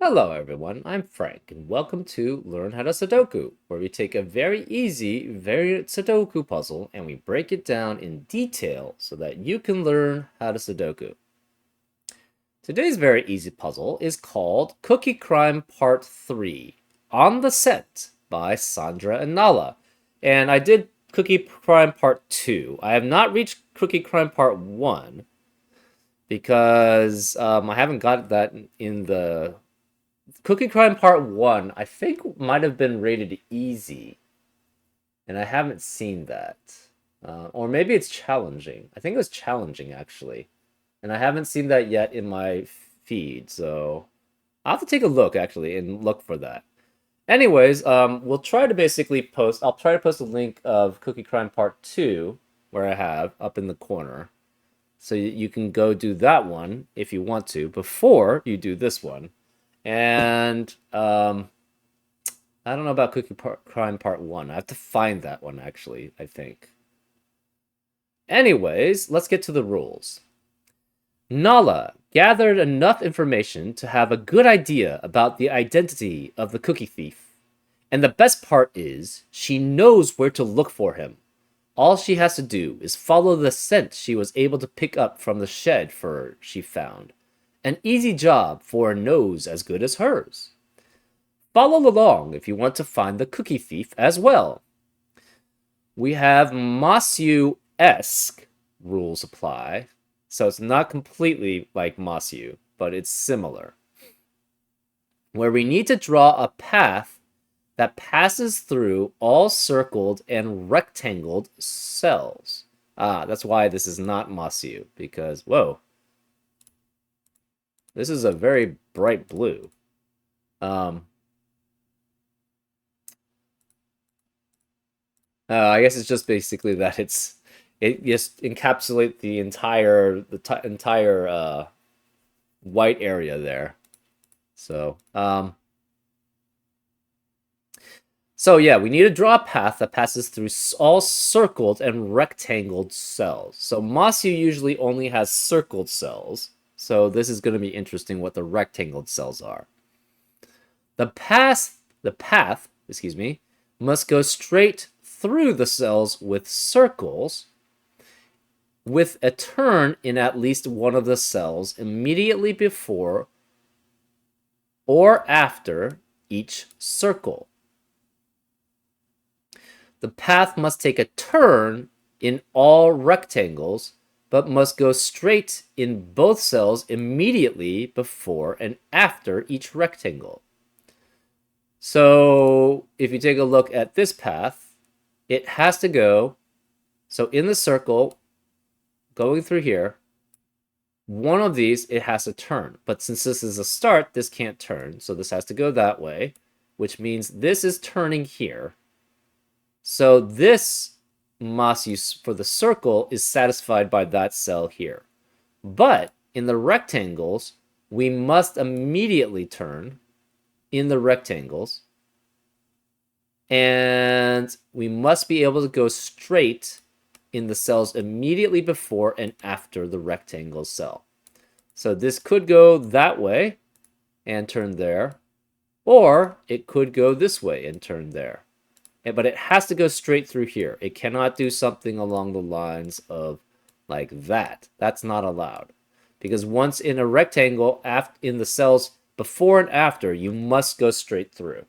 Hello everyone, I'm Frank, and welcome to Learn How to Sudoku, where we take a very easy variant Sudoku puzzle and we break it down in detail so that you can learn how to Sudoku. Today's very easy puzzle is called Cookie Crime Part 3, On the Scent by Sandra and Nala. And I did Cookie Crime Part 2. I have not reached Cookie Crime Part 1 because I haven't got that in the Cookie Crime Part 1, I think might have been rated easy, and I haven't seen that. Or maybe it's challenging. I think it was challenging, actually. And I haven't seen that yet in my feed, so I'll have to take a look, actually, and look for that. Anyways, we'll try to basically post, I'll try to post a link of Cookie Crime Part 2, where I have, up in the corner. So you can go do that one, if you want to, before you do this one. And I don't know about Crime Part 1. I have to find that one, actually, I think. Anyways, let's get to the rules. Nala gathered enough information to have a good idea about the identity of the cookie thief. And the best part is, she knows where to look for him. All she has to do is follow the scent she was able to pick up from the shed fur she found. An easy job for a nose as good as hers. Follow along if you want to find the cookie thief as well. We have Masu-esque rules apply, so it's not completely like Masu, but it's similar. Where we need to draw a path that passes through all circled and rectangled cells. That's why this is not Masu, because, whoa, this is a very bright blue. I guess it's just basically that it just encapsulate the entire white area there. So yeah, we need to draw a path that passes through all circled and rectangled cells. So Masu usually only has circled cells. So this is going to be interesting what the rectangled cells are. The path, excuse me, must go straight through the cells with circles, with a turn in at least one of the cells immediately before or after each circle. The path must take a turn in all rectangles, but must go straight in both cells immediately before and after each rectangle. So if you take a look at this path, it has to go, so in the circle, going through here, one of these, it has to turn. But since this is a start, this can't turn. So this has to go that way, which means this is turning here. So this Masu for the circle is satisfied by that cell here. But in the rectangles, we must immediately turn in the rectangles. And we must be able to go straight in the cells immediately before and after the rectangle cell. So this could go that way and turn there, or it could go this way and turn there. But it has to go straight through here. It cannot do something along the lines of like that. That's not allowed. Because once in a rectangle, in the cells before and after, you must go straight through.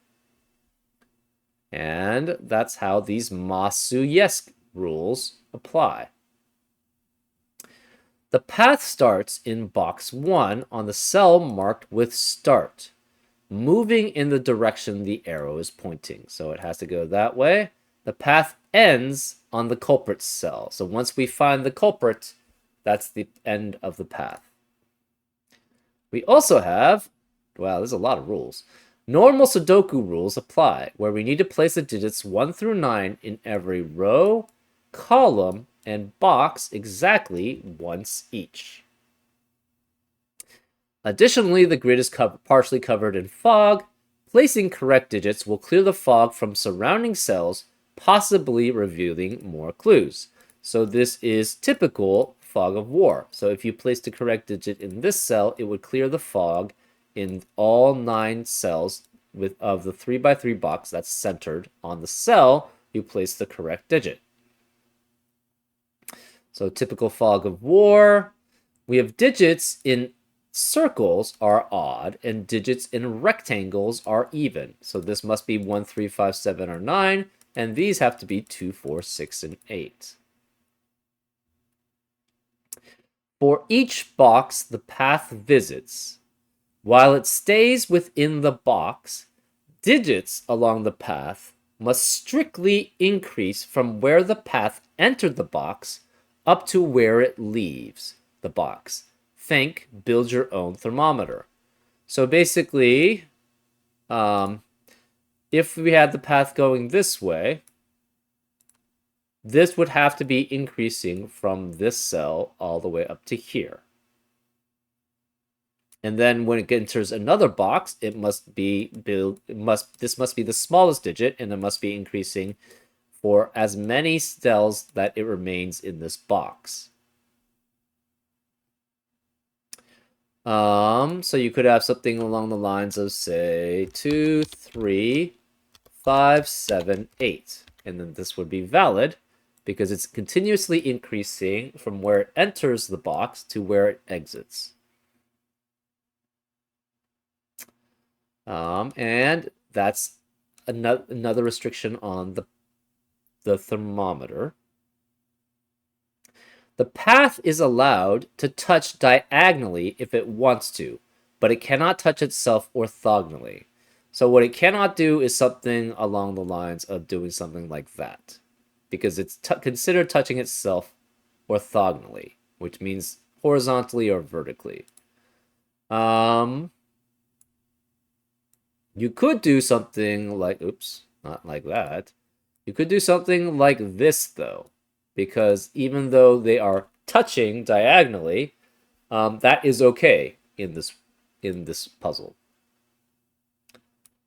And that's how these Masu-esque rules apply. The path starts in box 1 on the cell marked with start, moving in the direction the arrow is pointing. So it has to go that way. The path ends on the culprit cell. So once we find the culprit, that's the end of the path. We also have, wow, there's a lot of rules. Normal Sudoku rules apply, where we need to place the digits 1 through 9 in every row, column, and box exactly once each. Additionally, the grid is partially covered in fog. Placing correct digits will clear the fog from surrounding cells, possibly revealing more clues. So this is typical fog of war. So if you place the correct digit in this cell, it would clear the fog in all 9 cells of the 3x3 box that's centered on the cell, you place the correct digit. So typical fog of war, we have digits in circles are odd and digits in rectangles are even. So this must be 1, 3, 5, 7, or 9, and these have to be 2, 4, 6, and 8. For each box the path visits, while it stays within the box, digits along the path must strictly increase from where the path entered the box up to where it leaves the box. Think, build your own thermometer. So basically, if we had the path going this way, this would have to be increasing from this cell all the way up to here. And then when it enters another box, it must be this must be the smallest digit, and it must be increasing for as many cells that it remains in this box. So you could have something along the lines of, say, 2, 3, 5, 7, 8. And then this would be valid because it's continuously increasing from where it enters the box to where it exits. And that's another restriction on the thermometer. The path is allowed to touch diagonally if it wants to, but it cannot touch itself orthogonally. So what it cannot do is something along the lines of doing something like that, because it's considered touching itself orthogonally, which means horizontally or vertically. You could do something like, oops, not like that. You could do something like this, though, because even though they are touching diagonally, that is okay in this puzzle.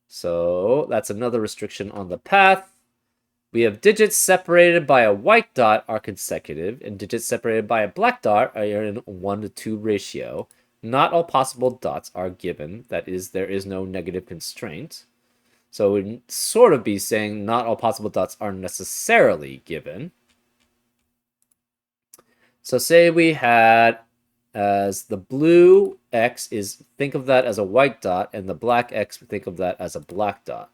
So that's another restriction on the path. We have digits separated by a white dot are consecutive, and digits separated by a black dot are in 1 to 2 ratio. Not all possible dots are given. That is, there is no negative constraint. So it would sort of be saying not all possible dots are necessarily given. So say we had as the blue X is, think of that as a white dot, and the black X, think of that as a black dot.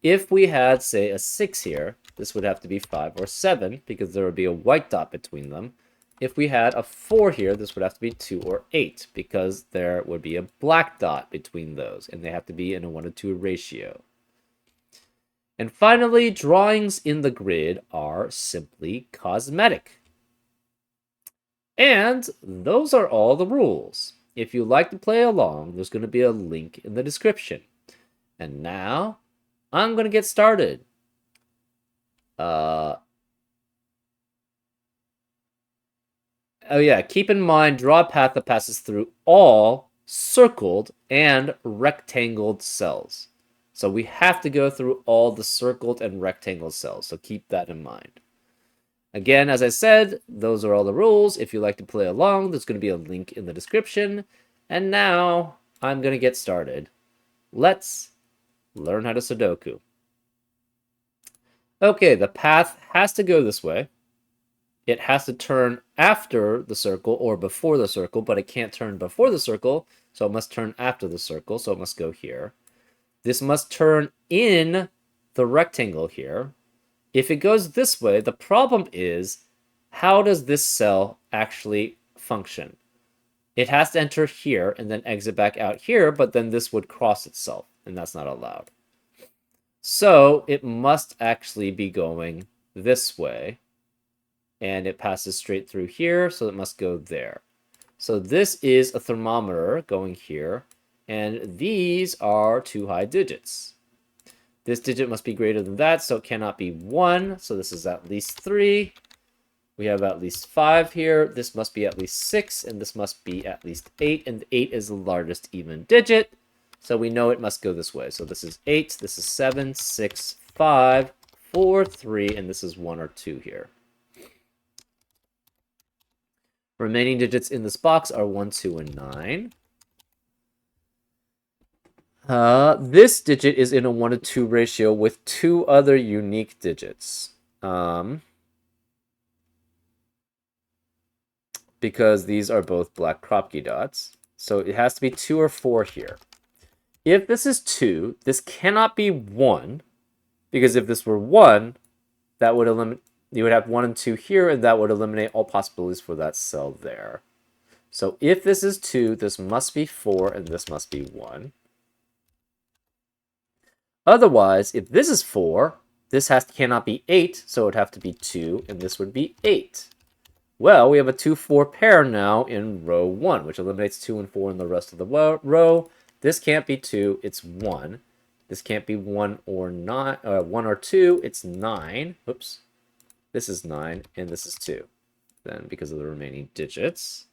If we had, say, a 6 here, this would have to be 5 or 7, because there would be a white dot between them. If we had a 4 here, this would have to be 2 or 8, because there would be a black dot between those, and they have to be in a 1 to 2 ratio. And finally, drawings in the grid are simply cosmetic. And those are all the rules. If you'd like to play along, there's going to be a link in the description. And now, I'm going to get started. Oh yeah, keep in mind, draw a path that passes through all circled and rectangled cells. So we have to go through all the circled and rectangle cells, so keep that in mind. Again, as I said, those are all the rules. If you'd like to play along, there's going to be a link in the description. And now, I'm going to get started. Let's learn how to Sudoku. Okay, the path has to go this way. It has to turn after the circle or before the circle, but it can't turn before the circle, so it must turn after the circle, so it must go here. This must turn in the rectangle here. If it goes this way, the problem is, how does this cell actually function? It has to enter here and then exit back out here, but then this would cross itself, and that's not allowed. So it must actually be going this way, and it passes straight through here, so it must go there. So this is a thermometer going here, and these are 2 high digits. This digit must be greater than that, so it cannot be 1. So this is at least 3. We have at least 5 here. This must be at least 6, and this must be at least 8. And 8 is the largest even digit, so we know it must go this way. So this is 8, this is 7, 6, 5, 4, 3, and this is 1 or 2 here. Remaining digits in this box are 1, 2, and 9. This digit is in a 1 to 2 ratio with two other unique digits. Because these are both black Kropke dots. So it has to be 2 or 4 here. If this is 2, this cannot be 1, because if this were 1, that would eliminate, you would have 1 and 2 here, and that would eliminate all possibilities for that cell there. So if this is 2, this must be 4, and this must be 1. Otherwise, if this is 4, this cannot be 8, so it would have to be 2, and this would be 8. Well, we have a 2-4 pair now in row 1, which eliminates 2 and 4 in the rest of the row. This can't be 2, it's 1. This can't be 1 or 9, 1 or 2, it's 9. Oops. This is 9, and this is 2. Then, because of the remaining digits.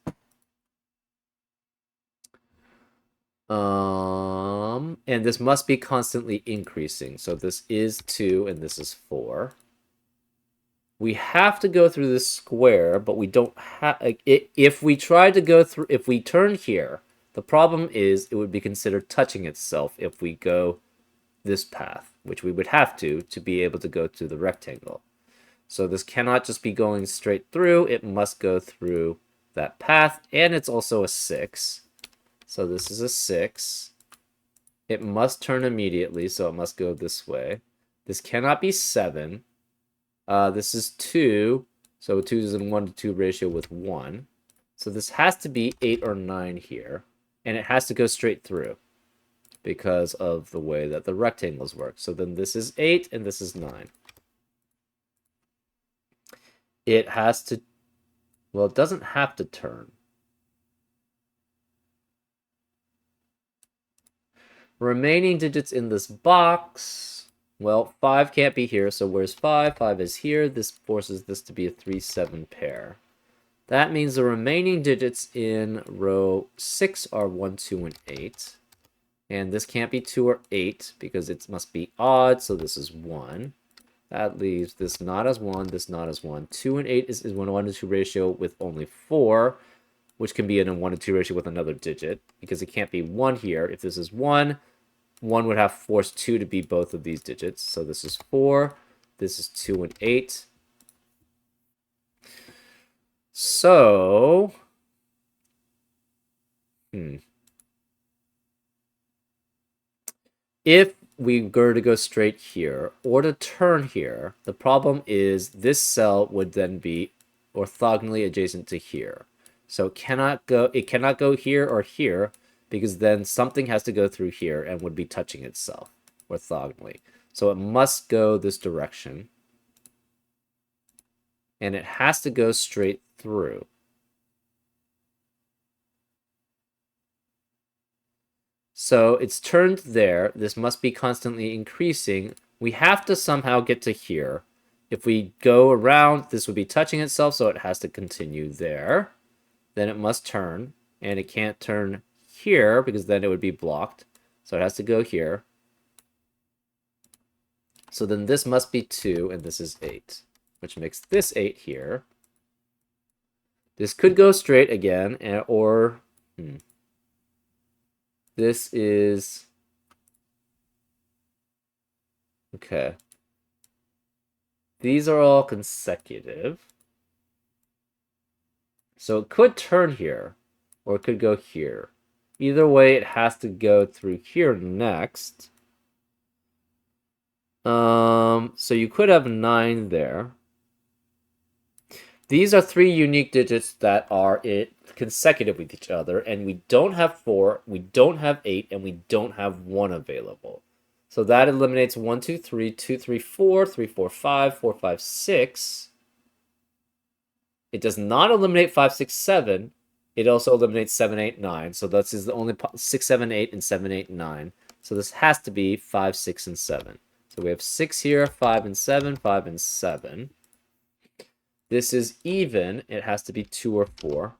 And this must be constantly increasing. So this is 2, and this is 4. We have to go through this square, but we don't have... If we try to go through... If we turn here, the problem is it would be considered touching itself if we go this path, which we would have to be able to go to the rectangle. So this cannot just be going straight through. It must go through that path, and it's also a 6. So this is a 6. It must turn immediately, so it must go this way. This cannot be 7. This is 2, so 2 is in 1 to 2 ratio with 1. So this has to be 8 or 9 here, and it has to go straight through because of the way that the rectangles work. So then this is 8, and this is 9. It has to... Well, it doesn't have to turn. Remaining digits in this box... Well, 5 can't be here, so where's 5? 5 is here. This forces this to be a 3-7 pair. That means the remaining digits in row 6 are 1, 2, and 8. And this can't be 2 or 8, because it must be odd, so this is 1. That leaves this not as 1, this not as 1. 2 and 8 is 1 to 2 ratio with only 4, which can be in a 1 to 2 ratio with another digit, because it can't be 1 here. If this is 1... 1 would have forced 2 to be both of these digits. So this is 4. This is 2 and 8. So... If we were to go straight here, or to turn here, the problem is this cell would then be orthogonally adjacent to here. So it cannot go here or here, because then something has to go through here and would be touching itself orthogonally. So it must go this direction. And it has to go straight through. So it's turned there. This must be constantly increasing. We have to somehow get to here. If we go around, this would be touching itself, so it has to continue there. Then it must turn, and it can't turn here because then it would be blocked. So it has to go here. So then this must be 2, and this is 8, which makes this 8 here. This could go straight again, or... This is... Okay. These are all consecutive. So it could turn here, or it could go here. Either way, it has to go through here next. So you could have 9 there. These are 3 unique digits that are consecutive with each other, and we don't have 4, we don't have 8, and we don't have 1 available. So that eliminates 1, 2, 3, 2, 3, 4, 3, 4, 5, 4, 5, 6. It does not eliminate 5, 6, 7. It also eliminates 7, 8, 9. So this is the only 6, 7, 8, and 7, 8, 9. So this has to be 5, 6, and 7. So we have 6 here, 5 and 7, 5 and 7. This is even. It has to be 2 or 4.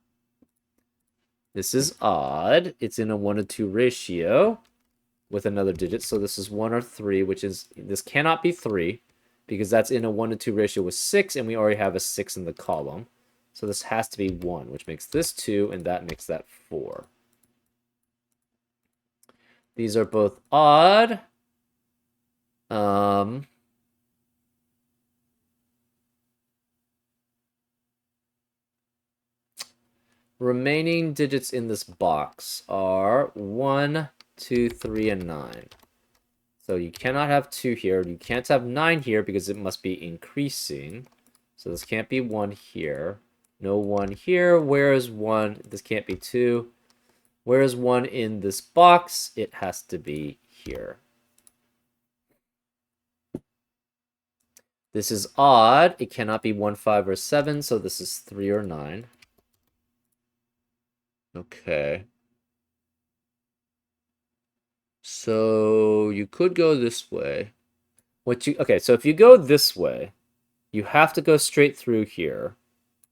This is odd. It's in a 1 to 2 ratio with another digit. So this is 1 or 3, which is... This cannot be 3 because that's in a 1 to 2 ratio with 6, and we already have a 6 in the column. So this has to be 1, which makes this 2, and that makes that 4. These are both odd. Remaining digits in this box are 1, 2, 3, and 9. So you cannot have 2 here. You can't have 9 here because it must be increasing. So this can't be 1 here. No 1 here. Where is 1? This can't be 2. Where is 1 in this box? It has to be here. This is odd. It cannot be 1, 5, or 7, so this is 3 or 9. Okay. So you could go this way. Okay, so if you go this way, you have to go straight through here.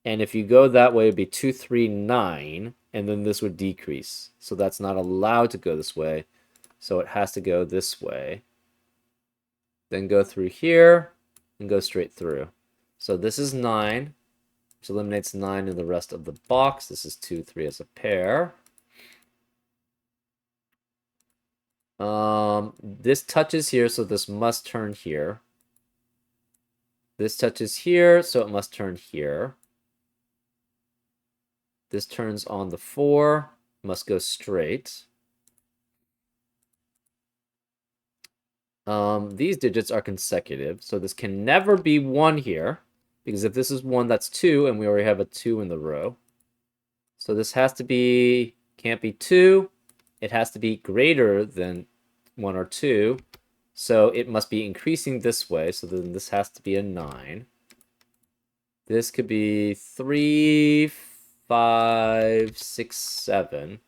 And if you go that way, it'd be 2, 3, 9, and then this would decrease. So that's not allowed to go this way. So it has to go this way. Then go through here and go straight through. So this is 9, which eliminates 9 in the rest of the box. This is 2, 3 as a pair. This touches here, so this must turn here. This touches here, so it must turn here. This turns on the 4, must go straight. These digits are consecutive, so this can never be 1 here, because if this is 1, that's 2, and we already have a 2 in the row. So this has to be, can't be 2, it has to be greater than 1 or 2, so it must be increasing this way, so then this has to be a 9. This could be 3, 5, 6, 7.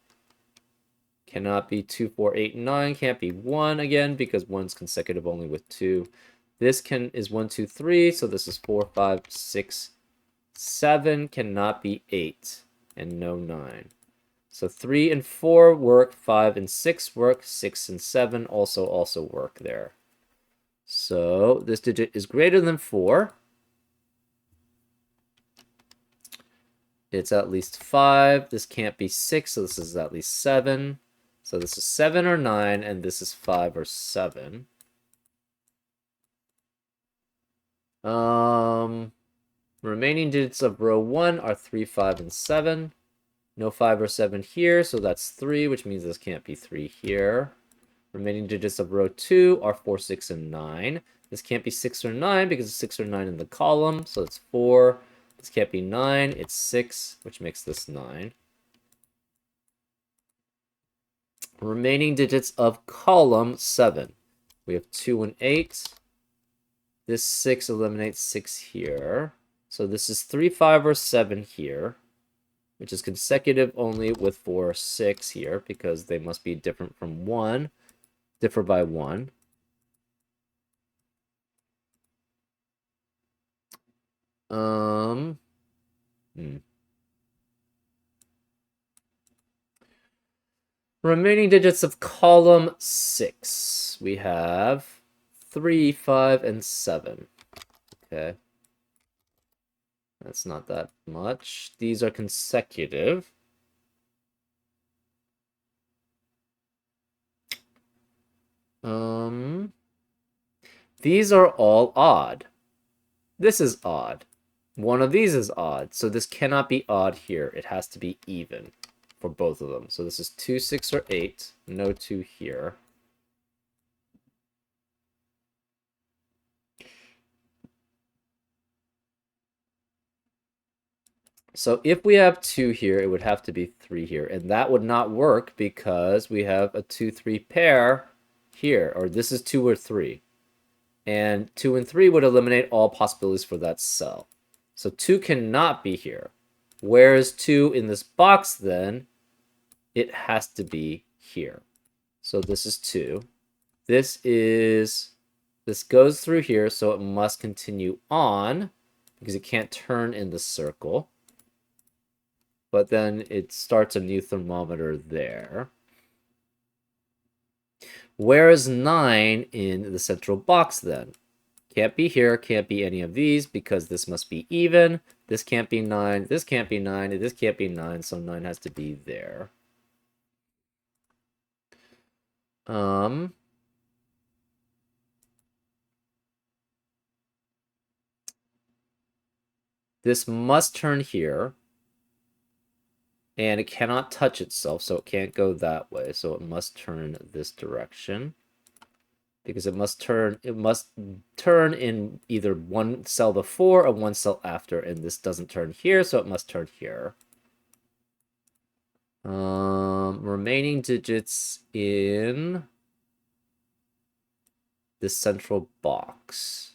Cannot be 2, 4, 8, 9. Can't be 1 again because 1's consecutive only with 2. This is 1, 2, 3. So this is 4, 5, 6, 7. Cannot be 8. And no 9. So 3 and 4 work. 5 and 6 work. 6 and 7 also work there. So this digit is greater than 4. It's at least 5. This can't be 6, so this is at least 7. So this is 7 or 9, and this is 5 or 7. Remaining digits of row 1 are 3, 5, and 7. No 5 or 7 here, so that's 3, which means this can't be 3 here. Remaining digits of row 2 are 4, 6, and 9. This can't be 6 or 9 because it's 6 or 9 in the column, so it's 4. This can't be 9, it's 6, which makes this 9. Remaining digits of column 7. We have 2 and 8. This 6 eliminates 6 here. So this is 3, 5, or 7 here, which is consecutive only with 4 or 6 here because they must be different from 1, differ by 1. Remaining digits of column 6. We have 3, 5, and 7. Okay. That's not that much. These are consecutive. These are all odd. This is odd. One of these is odd, so this cannot be odd here. It has to be even for both of them. So this is 2, 6, or 8. No 2 here. So if we have 2 here, it would have to be 3 here. And that would not work because we have a 2, 3 pair here. Or this is 2 or 3. And 2 and 3 would eliminate all possibilities for that cell. So 2 cannot be here. Where is 2 in this box then? It has to be here. So this is 2. This goes through here, so it must continue on because it can't turn in the circle. But then it starts a new thermometer there. Where is 9 in the central box then? Can't be here, can't be any of these because this must be even. This can't be 9, this can't be 9, and this can't be 9, so 9 has to be there. This must turn here. And it cannot touch itself, so it can't go that way. So it must turn this direction. Because it must turn in either one cell before or one cell after, and this doesn't turn here, so it must turn here. Remaining digits in this central box.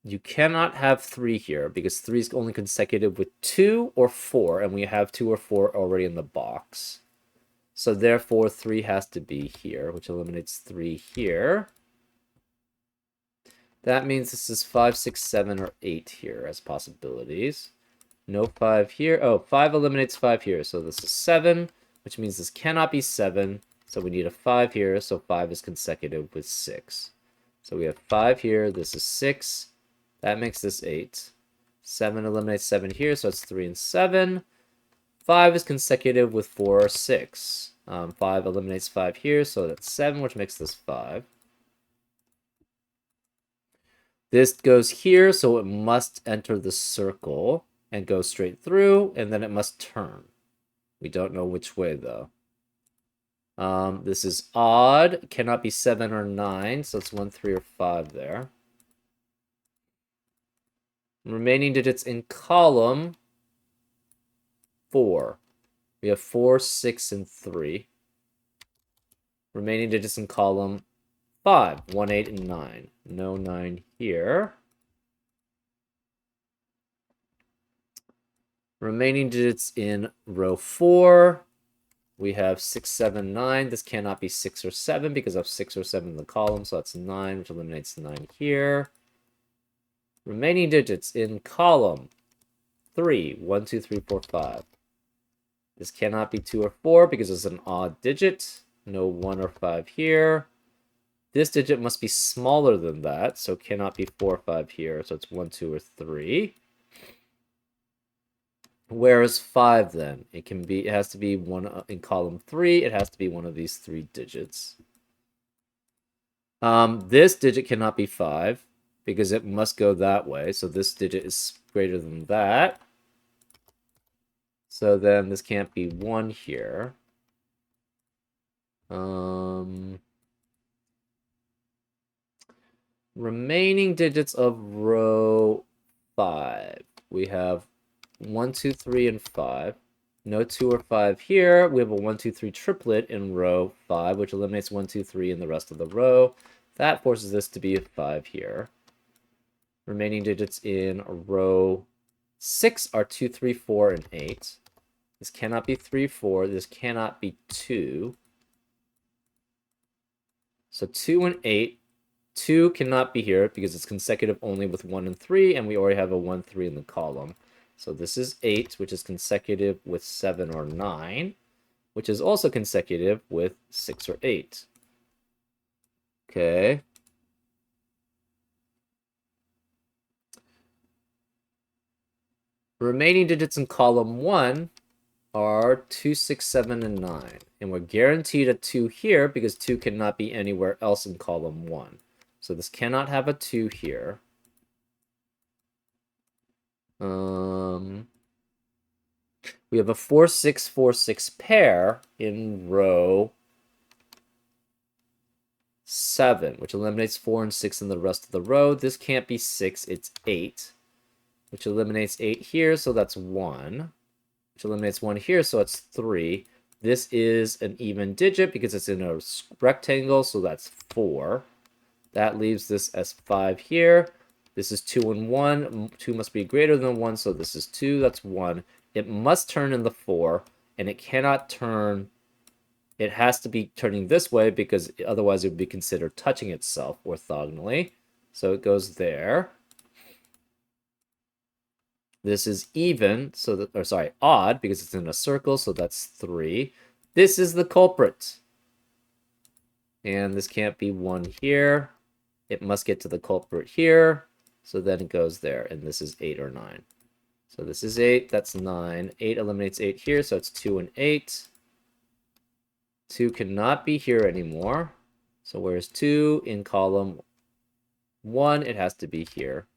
You cannot have 3 here because 3 is only consecutive with 2 or 4, and we have 2 or 4 already in the box. So therefore 3 has to be here, which eliminates 3 here. That means this is 5, 6, 7, or 8 here as possibilities. No 5 here. Oh, 5 eliminates 5 here, so this is 7, which means this cannot be 7. So we need a 5 here, so 5 is consecutive with 6. So we have 5 here, this is 6. That makes this 8. 7 eliminates 7 here, so it's 3 and 7. 5 is consecutive with 4 or 6. 5 eliminates 5 here, so that's 7, which makes this 5. This goes here, so it must enter the circle and go straight through, and then it must turn. We don't know which way, though. This is odd. It cannot be 7 or 9, so it's 1, 3, or 5 there. Remaining digits in column 4. We have 4, 6, and 3. Remaining digits in column 5. 1, 8, and 9. No 9 here. Remaining digits in row 4. We have 6, 7, 9. This cannot be 6 or 7 because of 6 or 7 in the column, so that's 9, which eliminates 9 here. Remaining digits in column 3. 1, 2, 3, 4, 5. This cannot be 2 or 4 because it's an odd digit. No 1 or 5 here. This digit must be smaller than that, so it cannot be 4 or 5 here. So it's 1, 2, or 3. Where is 5 then? It has to be one in column 3. It has to be one of these 3 digits. This digit cannot be 5 because it must go that way. So this digit is greater than that. So then this can't be 1 here. Remaining digits of row 5. We have 1, 2, 3, and 5. No 2 or 5 here. We have a 1, 2, 3 triplet in row 5, which eliminates 1, 2, 3 in the rest of the row. That forces this to be a 5 here. Remaining digits in row 6 are 2, 3, 4, and 8. This cannot be 3, 4. This cannot be 2. So 2 and 8. 2 cannot be here because it's consecutive only with 1 and 3, and we already have a 1, 3 in the column. So this is 8, which is consecutive with 7 or 9, which is also consecutive with 6 or 8. Okay. Remaining digits in column 1 are 2, 6, 7, and 9. And we're guaranteed a 2 here because 2 cannot be anywhere else in column 1. So this cannot have a 2 here. We have a 4, 6, 4, 6 pair in row 7, which eliminates 4 and 6 in the rest of the row. This can't be 6, it's 8, which eliminates 8 here, so that's 1, which eliminates 1 here, so it's 3. This is an even digit because it's in a rectangle, so that's 4. That leaves this as 5 here. This is 2 and 1. 2 must be greater than 1, so this is 2. That's 1. It must turn in the 4, and it cannot turn. It has to be turning this way because otherwise it would be considered touching itself orthogonally. So it goes there. This is even, so that, or sorry, odd because it's in a circle, so that's 3. This is the culprit. And this can't be 1 here. It must get to the culprit here. So then it goes there, and this is 8 or 9. So this is 8, that's 9. 8 eliminates 8 here, so it's 2 and 8. 2 cannot be here anymore. So where's 2 in column 1? It has to be here.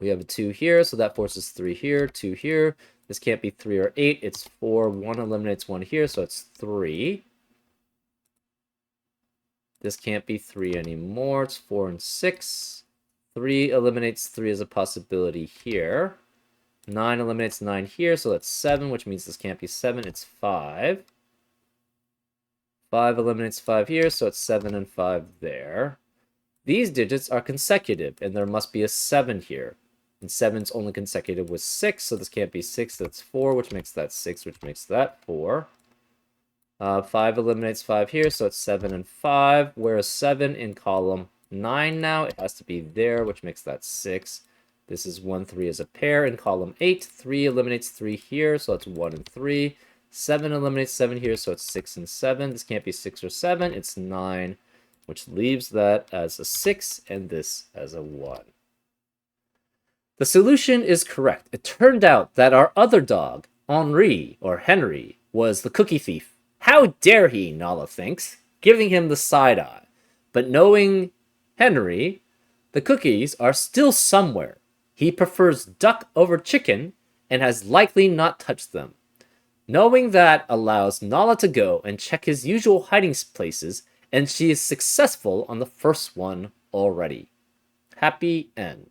We have a 2 here, so that forces 3 here, 2 here. This can't be 3 or 8. It's 4. 1 eliminates 1 here, so it's 3. This can't be 3 anymore. It's 4 and 6. 3 eliminates 3 as a possibility here. 9 eliminates 9 here, so that's 7, which means this can't be 7. It's 5. 5 eliminates 5 here, so it's 7 and 5 there. These digits are consecutive, and there must be a 7 here. And 7's only consecutive with 6, so this can't be 6. That's 4, which makes that 6, which makes that 4. 5 eliminates 5 here, so it's 7 and 5. Whereas 7 in column 9 now, it has to be there, which makes that 6. This is 1, 3 as a pair. In column 8, 3 eliminates 3 here, so it's 1 and 3. 7 eliminates 7 here, so it's 6 and 7. This can't be 6 or 7, it's 9, which leaves that as a 6 and this as a 1. The solution is correct. It turned out that our other dog, Henri, or Henry, was the cookie thief. How dare he, Nala thinks, giving him the side eye. But knowing Henry, the cookies are still somewhere. He prefers duck over chicken and has likely not touched them. Knowing that allows Nala to go and check his usual hiding places, and she is successful on the first one already. Happy end.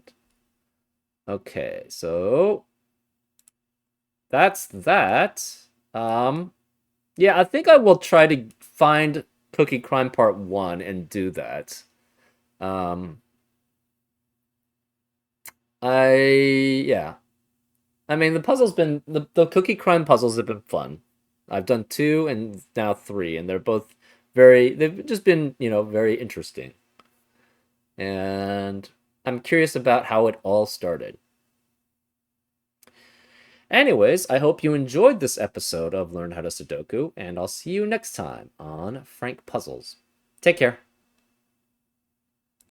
Okay, so that's that. Yeah, I think I will try to find Cookie Crime Part 1 and do that. Yeah. I mean, the puzzle's been, the Cookie Crime puzzles have been fun. I've done 2 and now 3, and they're both they've just been, very interesting. And I'm curious about how it all started. Anyways, I hope you enjoyed this episode of Learn How to Sudoku, and I'll see you next time on Frank Puzzles. Take care.